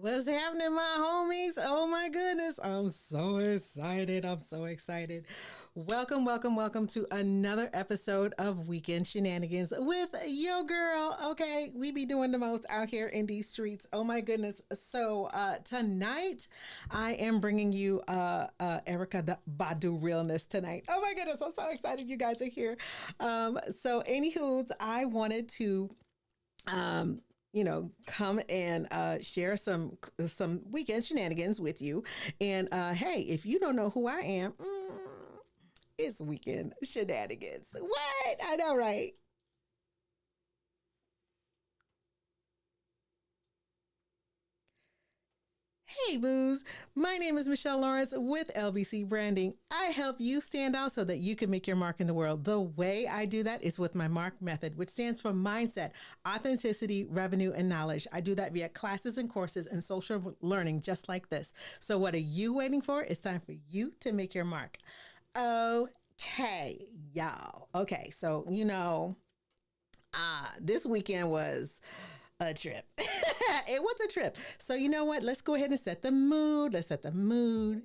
What's happening, my homies? Oh my goodness. I'm so excited. I'm so excited. Welcome to another episode of Weekend Shenanigans with yo girl. Okay, we be doing the most out here in these streets. Oh my goodness. So tonight I am bringing you Erica the Badu realness tonight. Oh my goodness. I'm so excited you guys are here. So anywho, I wanted to um, come and share some weekend shenanigans with you. And hey, if you don't know who I am, it's weekend shenanigans. What? I know, right? Hey, booze. My name is Michelle Lawrence with LBC Branding. I help you stand out so that you can make your mark in the world. The way I do that is with my MARK method, which stands for mindset, authenticity, revenue, and knowledge. I do that via classes and courses and social learning just like this. So, what are you waiting for? It's time for you to make your mark. Okay, y'all. Okay, so, this weekend was a trip. It was a trip. So you know what? Let's go ahead and set the mood. Let's set the mood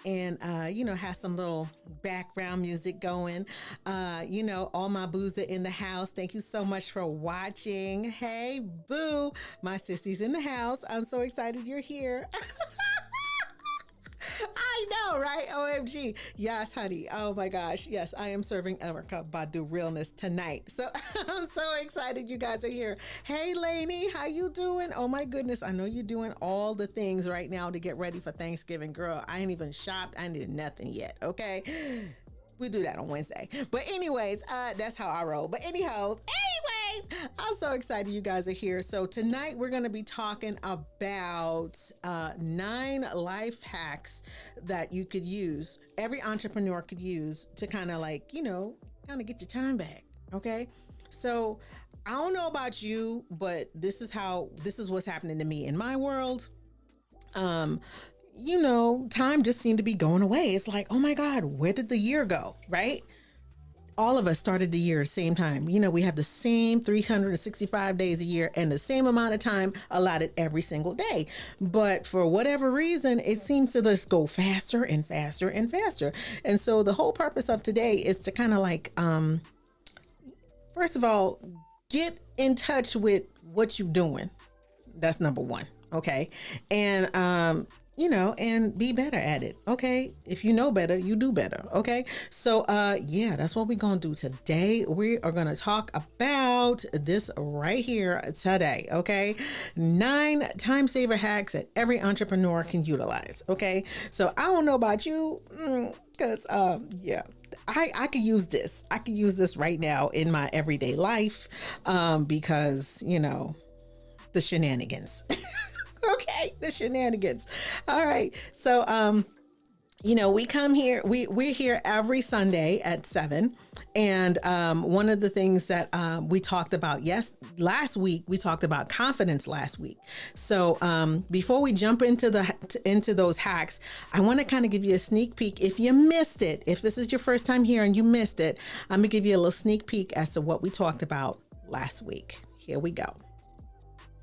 and have some little background music going. All my boos are in the house. Thank you so much for watching. Hey, boo, my sissy's in the house. I'm so excited you're here. I know, right? OMG. Yes, honey. Oh my gosh. Yes, I am serving Erica Badu realness tonight. So I'm so excited you guys are here. Hey, Lainey, how you doing? Oh my goodness. I know you're doing all the things right now to get ready for Thanksgiving. Girl, I ain't even shopped. I did nothing yet. Okay. We do that on Wednesday. But anyways, that's how I roll. But anyways, I'm so excited you guys are here. So tonight we're going to be talking about 9 life hacks that you could use, every entrepreneur could use to kind of kind of get your time back. Okay. So I don't know about you, but this is what's happening to me in my world. Um, time just seemed to be going away. It's like, oh my God, where did the year go? Right? All of us started the year at the same time. We have the same 365 days a year and the same amount of time allotted every single day. But for whatever reason, it seems to just go faster and faster and faster. And so the whole purpose of today is to kind of first of all, get in touch with what you're doing. That's number one. Okay. And, and be better at it. Okay. If you know better, you do better. Okay. So, yeah, that's what we're going to do today. We are going to talk about this right here today. Okay. 9 time saver hacks that every entrepreneur can utilize. Okay. So I don't know about you, because, yeah. I could use this. I could use this right now in my everyday life, because, the shenanigans. Okay, the shenanigans. All right. So we come here, we're here every Sunday at 7. And one of the things that we talked about, last week, we talked about confidence last week. So before we jump into those hacks, I want to kind of give you a sneak peek. If you missed it, if this is your first time here and you missed it, I'm gonna give you a little sneak peek as to what we talked about last week. Here we go.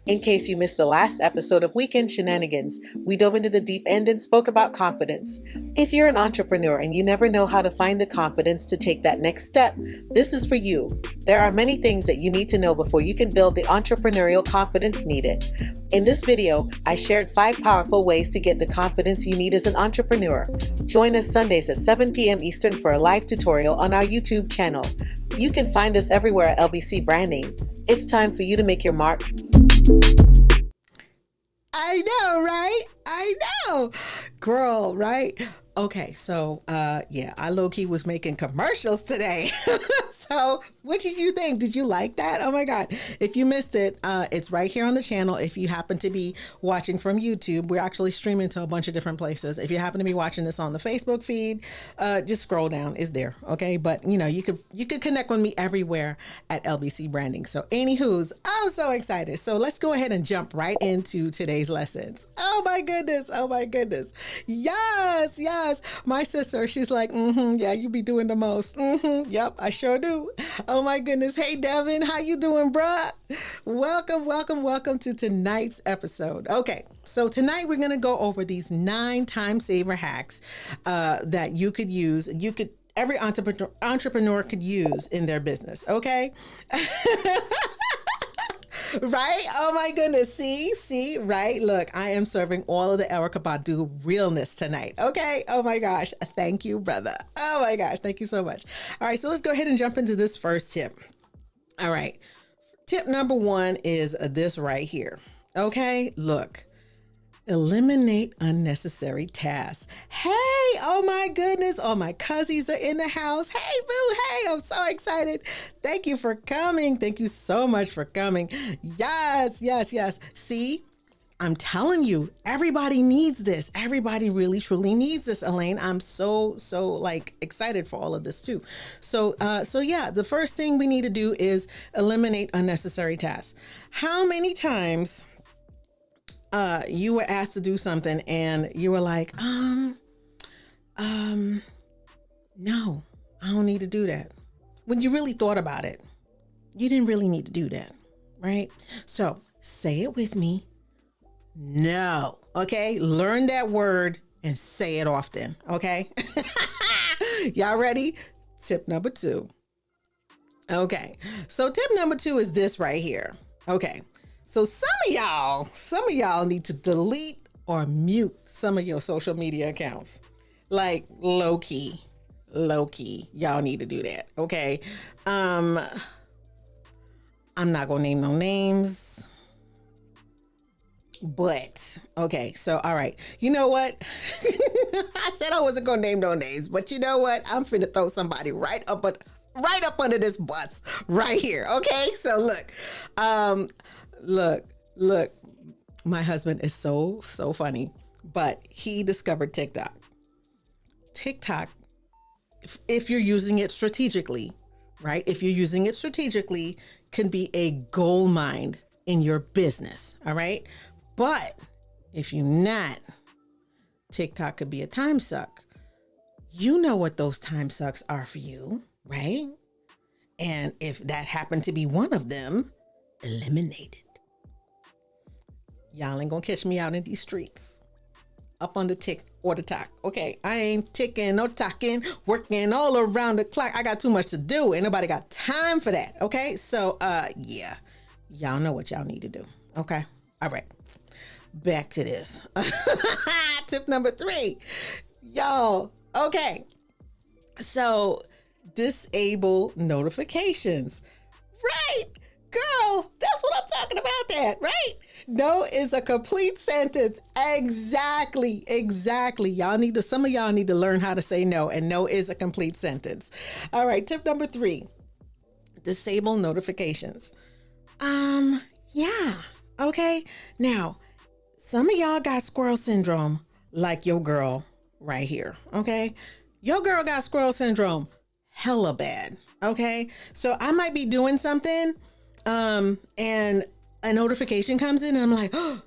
In case you missed the last episode of Weekend Shenanigans, we dove into the deep end and spoke about confidence. If you're an entrepreneur and you never know how to find the confidence to take that next step, this is for you. There are many things that you need to know before you can build the entrepreneurial confidence needed. In this video, I shared 5 powerful ways to get the confidence you need as an entrepreneur. Join us Sundays at 7 p.m. Eastern for a live tutorial on our YouTube channel. You can find us everywhere at LBC Branding. It's time for you to make your mark. I know, right? I know. Girl, right? Okay, so yeah, I low-key was making commercials today. So what did you think? Did you like that? Oh my God. If you missed it, it's right here on the channel. If you happen to be watching from YouTube, we're actually streaming to a bunch of different places. If you happen to be watching this on the Facebook feed, just scroll down, it's there. Okay. But you could connect with me everywhere at LBC Branding. So anywho's, I'm so excited. So let's go ahead and jump right into today's lessons. Oh my goodness. Oh my goodness. Yes. Yes, my sister, she's like, yeah, you be doing the most. Yep, I sure do. Oh my goodness. Hey, Devin, how you doing, bruh? Welcome to tonight's episode. Okay, so tonight we're going to go over these 9 time saver hacks that you could use. Every entrepreneur could use in their business. Okay. Right? Oh my goodness. See, right? Look, I am serving all of the Erykah Badu realness tonight. Okay. Oh my gosh. Thank you, brother. Oh my gosh. Thank you so much. All right. So let's go ahead and jump into this first tip. All right. Tip number 1 is this right here. Okay. Look. Eliminate unnecessary tasks. Hey, oh my goodness. All my cousins are in the house. Hey, boo. Hey, I'm so excited. Thank you for coming. Thank you so much for coming. Yes. See, I'm telling you, everybody needs this. Everybody really, truly needs this, Elaine. I'm so like excited for all of this too. So yeah, the first thing we need to do is eliminate unnecessary tasks. How many times you were asked to do something and you were like, no, I don't need to do that. When you really thought about it, you didn't really need to do that, right? So say it with me. No. Okay. Learn that word and say it often. Okay. Y'all ready? Tip number 2. Okay. So tip number 2 is this right here. Okay. So some of y'all need to delete or mute some of your social media accounts. Like low key, y'all need to do that. Okay. I'm not gonna name no names, but okay. So, all right. You know what? I said I wasn't gonna name no names, but you know what? I'm finna throw somebody right up under this bus right here. Okay. So look, my husband is so funny, but he discovered TikTok, if you're using it strategically, right? If you're using it strategically, can be a gold mine in your business. All right. But if you're not, TikTok could be a time suck. You know what those time sucks are for you, right? And if that happened to be one of them, eliminate it. Y'all ain't gonna catch me out in these streets up on the tick or the talk. Okay, I ain't ticking no talking, working all around the clock. I got too much to do. Ain't nobody got time for that. Okay, so yeah, y'all know what y'all need to do. Okay, all right, back to this. Tip number 3, y'all. Okay, so disable notifications. Right. Girl, that's what I'm talking about, that, right? No is a complete sentence. Exactly. Some of y'all need to learn how to say no, and no is a complete sentence. All right, tip number 3, disable notifications. Yeah. Okay. Now, some of y'all got squirrel syndrome like your girl right here. Okay. Your girl got squirrel syndrome hella bad. Okay. So I might be doing something and a notification comes in and I'm like, oh,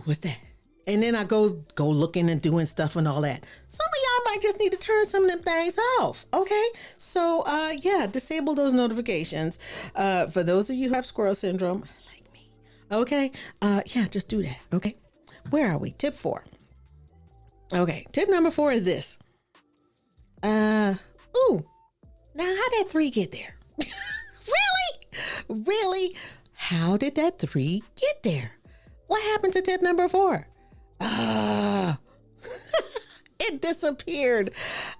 what's that? And then I go looking and doing stuff and all that. Some of y'all might just need to turn some of them things off. Okay. So, yeah, disable those notifications. For those of you who have squirrel syndrome, like me. Okay. Yeah, just do that. Okay. Where are we? Tip 4. Okay. Tip number 4 is this. Now how'd that 3 get there? Really? How did that 3 get there? What happened to tip number 4? It disappeared.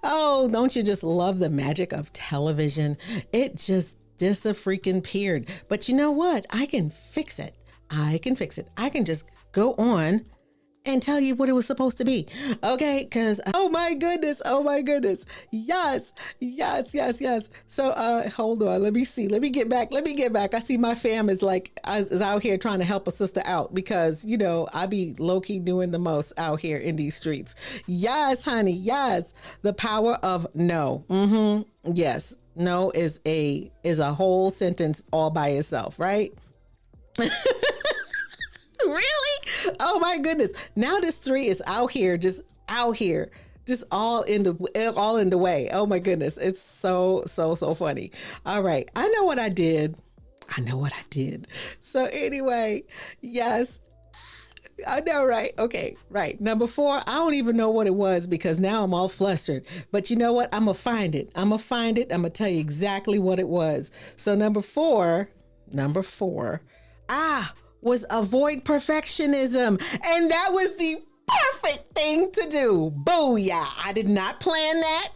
Oh, don't you just love the magic of television? It just dis-a-freaking-peared. But you know what? I can fix it. I can just go on and tell you what it was supposed to be. Okay, because oh my goodness. Yes. So hold on, let me see. Let me get back. I see my fam is out here trying to help a sister out because I be low-key doing the most out here in these streets. Yes, honey, yes. The power of no. Yes. No is a whole sentence all by itself, right? Really? Oh my goodness. Now this 3 is out here just all in the way. Oh my goodness. It's so funny. All right. I know what I did. So anyway, yes, I know, right? Okay, right. Number 4, I don't even know what it was because now I'm all flustered. But you know what? I'm going to find it. I'm going to tell you exactly what it was. So number four, was avoid perfectionism. And that was the perfect thing to do. Booyah. I did not plan that.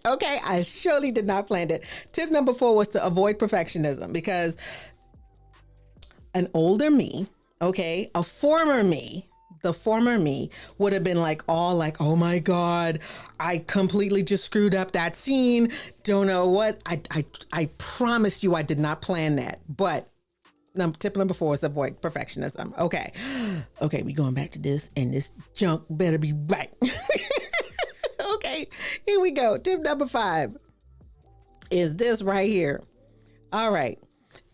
Okay, I surely did not plan that. Tip number 4 was to avoid perfectionism because an older me, okay, the former me would have been like, oh my God, I completely just screwed up that scene. Don't know what. I promise you I did not plan that. But tip number 4 is avoid perfectionism. Okay, we going back to this, and this junk better be right. Okay, here we go. Tip number 5 is this right here. All right.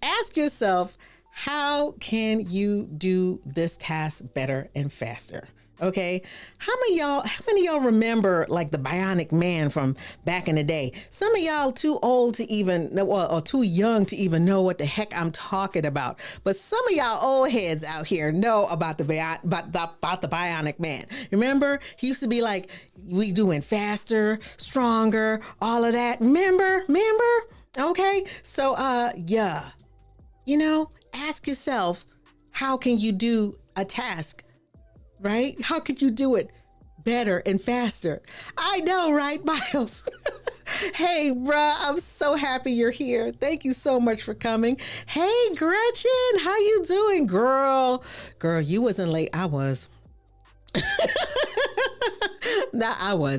Ask yourself, how can you do this task better and faster? Okay. How many of y'all remember like the Bionic Man from back in the day? Some of y'all too old to even or too young to even know what the heck I'm talking about. But some of y'all old heads out here know about the Bionic Man. Remember, he used to be like, we doing faster, stronger, all of that. Remember? Okay. So yeah. Ask yourself, how can you do a task, right? How could you do it better and faster? I know, right, Miles? Hey, bruh, I'm so happy you're here. Thank you so much for coming. Hey, Gretchen, how you doing, girl? Girl, you wasn't late. I was.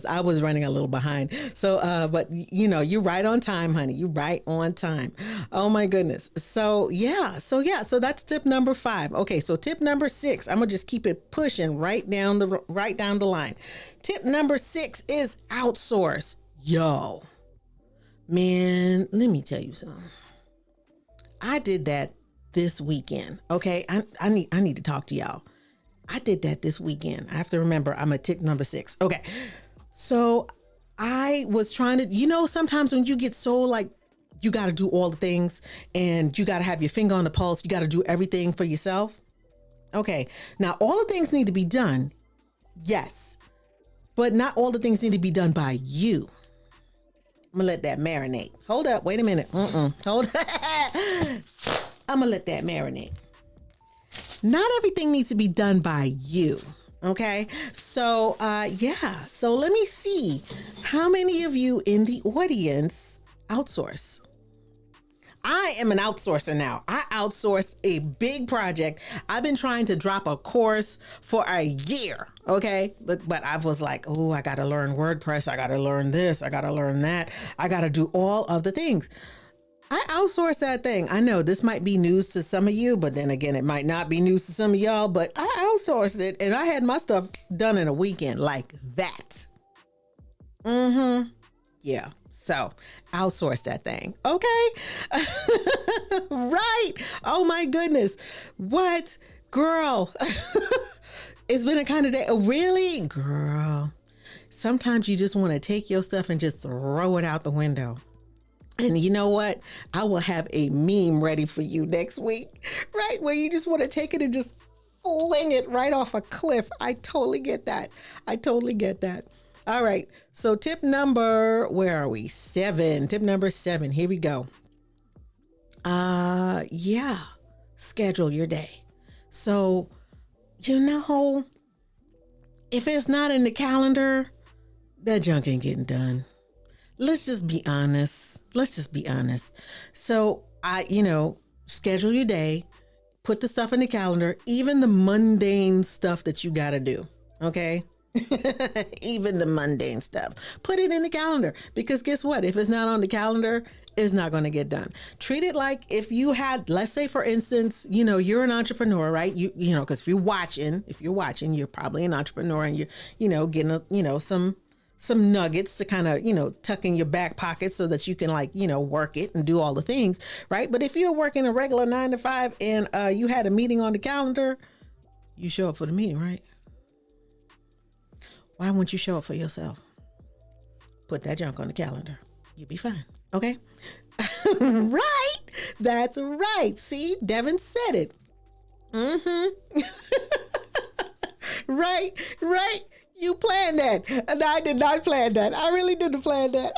I was running a little behind. So, but you're right on time, honey. You're right on time. Oh my goodness. So that's tip number 5. Okay. So tip number 6, I'm gonna just keep it pushing right down the line. Tip number 6 is outsource. Yo, man, let me tell you something. I did that this weekend. Okay. I need to talk to y'all. I did that this weekend. I have to remember I'm at tip number 6. Okay. So I was trying to, sometimes when you get so like, you got to do all the things and you got to have your finger on the pulse. You got to do everything for yourself. Okay. Now all the things need to be done. Yes. But not all the things need to be done by you. I'm gonna let that marinate. Hold up. Wait a minute. Hold up. I'm gonna let that marinate. Not everything needs to be done by you. Okay. So, So let me see how many of you in the audience outsource. I am an outsourcer now. I outsourced a big project. I've been trying to drop a course for a year. Okay. But I was like, oh, I got to learn WordPress. I got to learn this. I got to learn that. I got to do all of the things. I outsourced that thing. I know this might be news to some of you, but then again, it might not be news to some of y'all, but I outsourced it and I had my stuff done in a weekend like that. Yeah. So outsource that thing. Okay. Right. Oh my goodness. What? Girl. It's been a kind of day. Oh, really? Girl. Sometimes you just want to take your stuff and just throw it out the window. And you know what? I will have a meme ready for you next week, right? Where you just want to take it and just fling it right off a cliff. I totally get that. All right. So tip number, where are we? 7. Tip number 7. Here we go. Schedule your day. So, if it's not in the calendar, that junk ain't getting done. Let's just be honest. So schedule your day, put the stuff in the calendar, even the mundane stuff that you got to do. Okay. Even the mundane stuff, put it in the calendar, because guess what? If it's not on the calendar, it's not going to get done. Treat it like if you had, let's say for instance, you're an entrepreneur, right? Because if you're watching, you're probably an entrepreneur and you're, getting, some nuggets to kind of, tuck in your back pocket so that you can work it and do all the things, right? But if you're working a regular 9 to 5 and you had a meeting on the calendar, you show up for the meeting, right? Why won't you show up for yourself? Put that junk on the calendar. You'll be fine. Okay? Right. That's right. See, Devin said it. Mm-hmm. Right. You planned that. And I did not plan that. I really didn't plan that.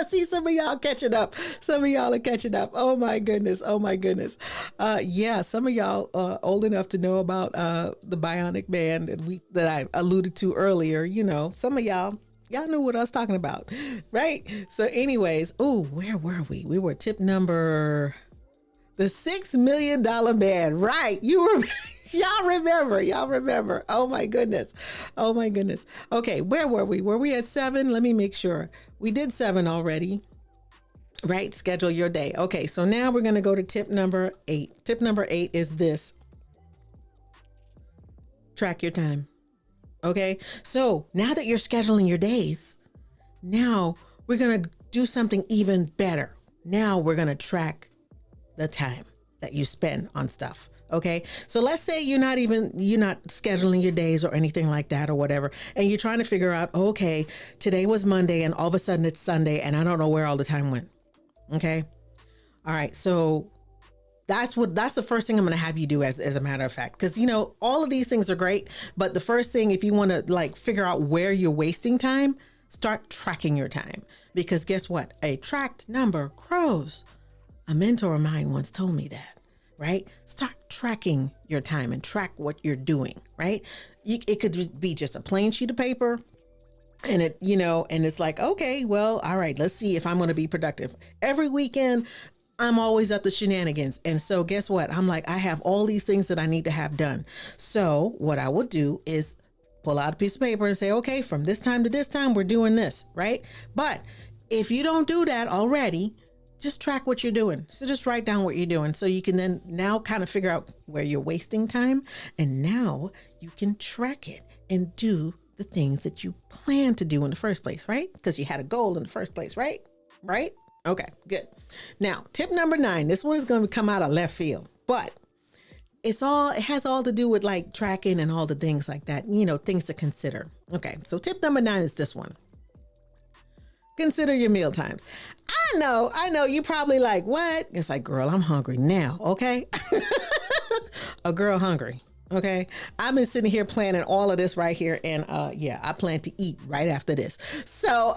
See, some of y'all catching up. Some of y'all are catching up. Oh my goodness. Yeah, some of y'all are old enough to know about the Bionic Man that I alluded to earlier. You know, some of y'all knew what I was talking about, right? So anyways, where were we? We were tip number the $6 million man, right? Y'all remember. Oh my goodness. Okay, where were we? Were we at 7? Let me make sure. We did 7 already, right? Schedule your day. Okay, so now we're going to go to tip number 8. Tip number 8 is this. Track your time. Okay, so now that you're scheduling your days, now we're going to do something even better. Now we're going to track the time that you spend on stuff. Okay, so let's say you're not scheduling your days or anything like that or whatever, and you're trying to figure out, okay, today was Monday and all of a sudden it's Sunday and I don't know where all the time went. Okay, all right, so that's the first thing I'm going to have you do as a matter of fact, because all of these things are great, but the first thing, if you want to figure out where you're wasting time, start tracking your time, because guess what? A tracked number grows. A mentor of mine once told me that. Right? Start tracking your time and track what you're doing, right? It could be just a plain sheet of paper and and it's like, okay, well, all right, let's see if I'm going to be productive. Every weekend, I'm always up to shenanigans. And so guess what? I'm like, I have all these things that I need to have done. So what I will do is pull out a piece of paper and say, okay, from this time to this time, we're doing this, right? But if you don't do that already, just track what you're doing. So just write down what you're doing so you can then now kind of figure out where you're wasting time. And now you can track it and do the things that you plan to do in the first place, right? Because you had a goal in the first place, right? Right? Okay, good. Now, tip number 9, this one is going to come out of left field, but it has all to do with tracking and all the things like that, things to consider. Okay, so tip number 9 is this one. Consider your meal times. I know. You probably like, what? It's like, girl, I'm hungry now. Okay. A girl hungry. Okay. I've been sitting here planning all of this right here. And I plan to eat right after this. So